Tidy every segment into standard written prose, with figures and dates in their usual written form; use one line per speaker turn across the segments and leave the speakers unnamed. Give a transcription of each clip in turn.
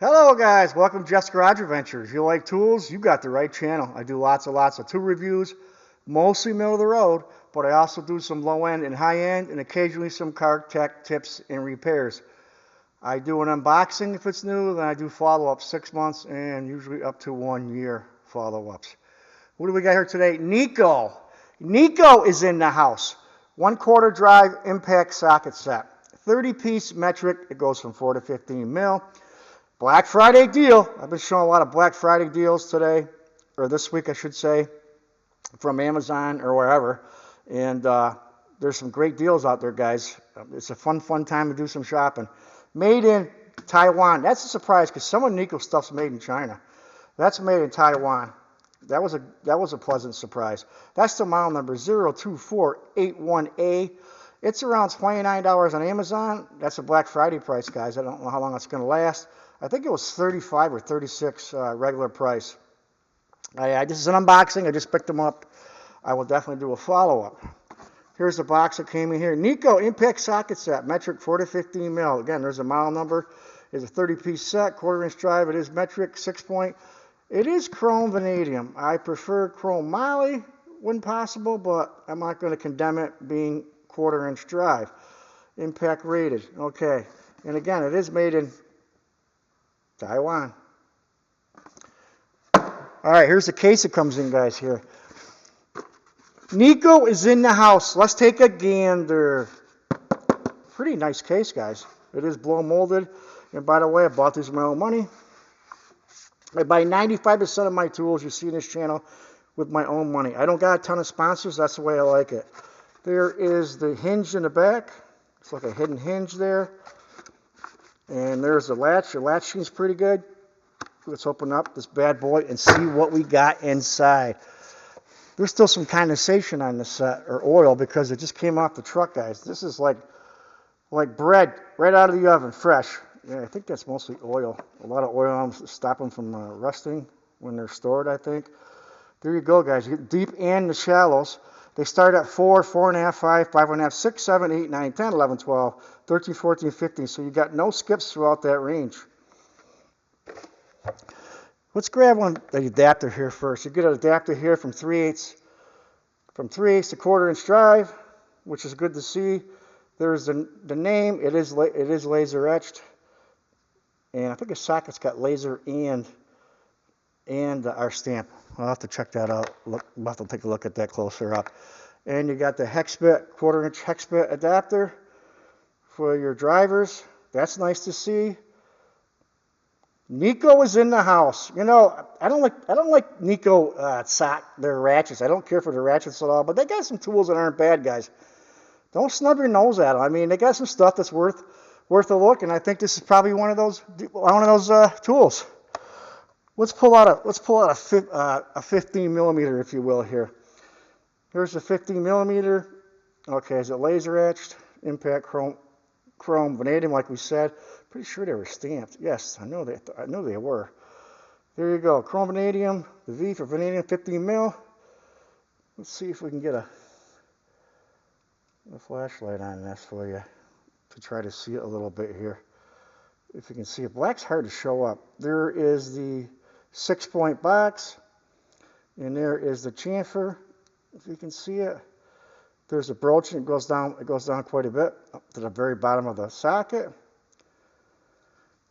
Hello guys, welcome to Jeff's Garage Adventures. If you like tools, you got the right channel. I do lots of tool reviews, mostly middle of the road, but I also do some low end and high end and occasionally some car tech tips and repairs. I do an unboxing if it's new, then I do follow-ups 6 months and usually up to 1 year follow-ups. What do we got here today? Neiko. Neiko is in the house. 1/4 drive impact socket set. 30-piece metric. It goes from 4 to 15 mil. Black Friday deal. I've been showing a lot of Black Friday deals today, or this week I should say, from Amazon or wherever. And there's some great deals out there, guys. It's a fun time to do some shopping. Made in Taiwan. That's a surprise because some of Neiko stuff's made in China. That's made in Taiwan. That was a pleasant surprise. That's the model number 02481A. It's around $29 on Amazon. That's a Black Friday price, guys. I don't know how long it's going to last. I think it was 35 or 36 regular price. This is an unboxing. I just picked them up. I will definitely do a follow-up. Here's the box that came in here. Neiko Impact Socket Set, metric 4 to 15 mil. Again, there's a model number. It's a 30-piece set, 1/4 inch drive. It is metric, 6-point. It is chrome vanadium. I prefer chrome moly when possible, but I'm not going to condemn it being 1/4 inch drive. Impact rated. Okay. And again, it is made in Taiwan. All right, here's the case it comes in, guys, here. Neiko is in the house. Let's take a gander. Pretty nice case, guys. It is blow molded. And by the way, I bought these with my own money. I buy 95% of my tools you see in this channel with my own money. I don't got a ton of sponsors. That's the way I like it. There is the hinge in the back. It's like a hidden hinge there. And there's the latch. The latch seems pretty good. Let's open up this bad boy and see what we got inside. There's still some condensation on this set, or oil, because it just came off the truck, guys. This is like bread right out of the oven, fresh. Yeah, I think that's mostly oil. A lot of oil to stop them from rusting when they're stored, I think. There you go, guys. You get deep and the shallows. They start at 4, 4.5, 5, 5.5, 6, 7, 8, 9, 10, 11, 12, 13, 14, 15. So you got no skips throughout that range. Let's grab the adapter here first. You get an adapter here from 3/8 to 1/4 inch drive, which is good to see. There's the name. It is laser etched, and I think the socket's got laser and our stamp. I'll have to check that out. I'll have to take a look at that closer up. And you got the hex bit, 1/4 inch hex bit adapter for your drivers. That's nice to see. Neiko is in the house. You know, I don't like Neiko their ratchets. I don't care for the ratchets at all, but they got some tools that aren't bad, guys. Don't snub your nose at them. I mean, they got some stuff that's worth a look, and I think this is probably one of those tools. Let's pull out a 15 millimeter, if you will, here. Here's the 15 millimeter. Okay, is it laser etched? Impact chrome vanadium, like we said. Pretty sure they were stamped. Yes, I know they were. There you go, chrome vanadium. The V for vanadium, 15 mil. Let's see if we can get a flashlight on this for you to try to see it a little bit here. If you can see it, black's hard to show up. There is the 6-point box, and there is the chamfer. If you can see it, there's a broach, and it goes down quite a bit up to the very bottom of the socket.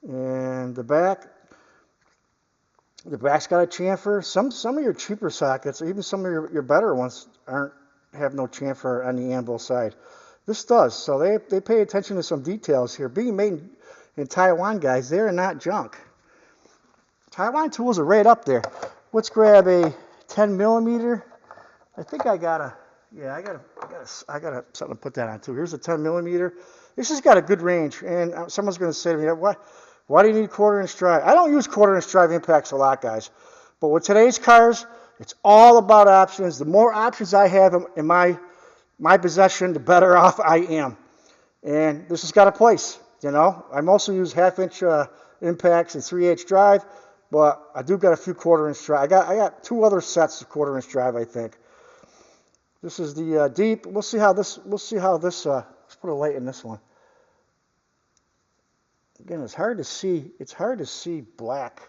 And the back's got a chamfer. Some of your cheaper sockets, even some of your better ones, have no chamfer on the anvil side. This does, so they pay attention to some details here. Being made in Taiwan, guys, they're not junk. Taiwan tools are right up there. Let's grab a 10 millimeter. I think I got something to put that on too. Here's a 10 millimeter. This has got a good range, and someone's going to say to me, why do you need 1/4 inch drive? I don't use 1/4 inch drive impacts a lot, guys. But with today's cars, it's all about options. The more options I have in my possession, the better off I am. And this has got a place, you know. I mostly use 1/2 inch impacts and 3/8 drive, but I do got a few 1/4 inch drive. I got 2 other sets of 1/4 inch drive, I think. This is the deep. We'll see how this. Let's put a light in this one. Again, it's hard to see. It's hard to see black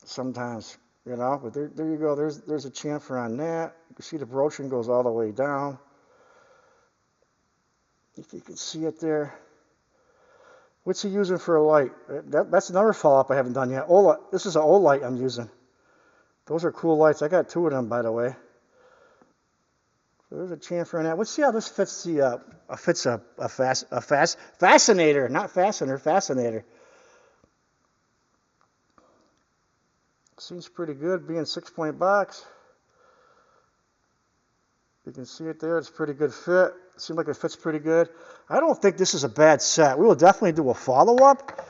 sometimes, you know. But there you go. There's a chamfer on that. You can see the broaching goes all the way down. If you can see it there. What's he using for a light? That's another follow-up I haven't done yet. This is an old light I'm using. Those are cool lights. I got 2 of them, by the way. So there's a chamfer on that. Let's see how this fits a fascinator, not fastener, fascinator. Seems pretty good, being 6-point box. You can see it there. It's a pretty good fit. Seems like it fits pretty good. I don't think this is a bad set. We will definitely do a follow-up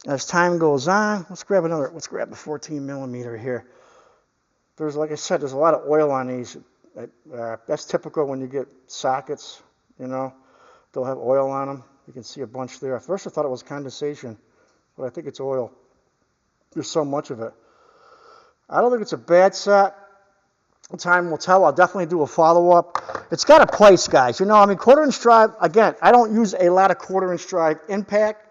as time goes on. Let's grab the 14 millimeter here. Like I said, there's a lot of oil on these. That's typical when you get sockets, you know. They'll have oil on them. You can see a bunch there. At first I thought it was condensation, but I think it's oil. There's so much of it. I don't think it's a bad set. Time will tell. I'll definitely do a follow-up. It's got a place, guys. You know, I mean, 1/4-inch drive, again, I don't use a lot of 1/4-inch drive impact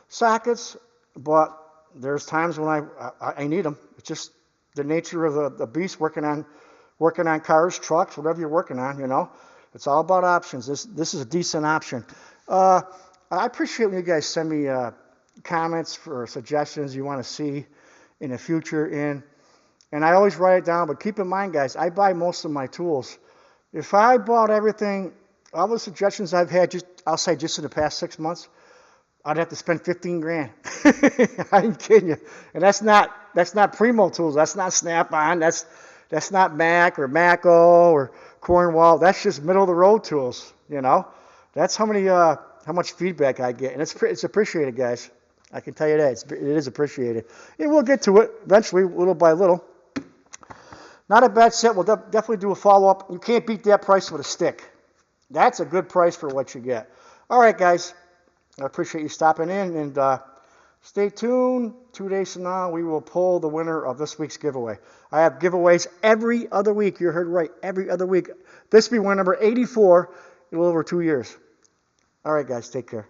sockets, but there's times when I need them. It's just the nature of the beast working on cars, trucks, whatever you're working on, you know. It's all about options. This is a decent option. I appreciate when you guys send me comments or suggestions you want to see in the future. And I always write it down, but keep in mind, guys, I buy most of my tools. If I bought everything, all the suggestions I've had, I'll say just in the past 6 months, I'd have to spend 15 grand. I ain't kidding you. And that's not Primo tools. That's not Snap-on. That's not Mac or Mako or Cornwall. That's just middle of the road tools, you know. That's how much feedback I get, and it's appreciated, guys. I can tell you that it is appreciated. And we'll get to it eventually, little by little. Not a bad set. We'll definitely do a follow-up. You can't beat that price with a stick. That's a good price for what you get. All right, guys. I appreciate you stopping in, and stay tuned. 2 days from now, we will pull the winner of this week's giveaway. I have giveaways every other week. You heard right, every other week. This will be win number 84 in a little over 2 years. All right, guys. Take care.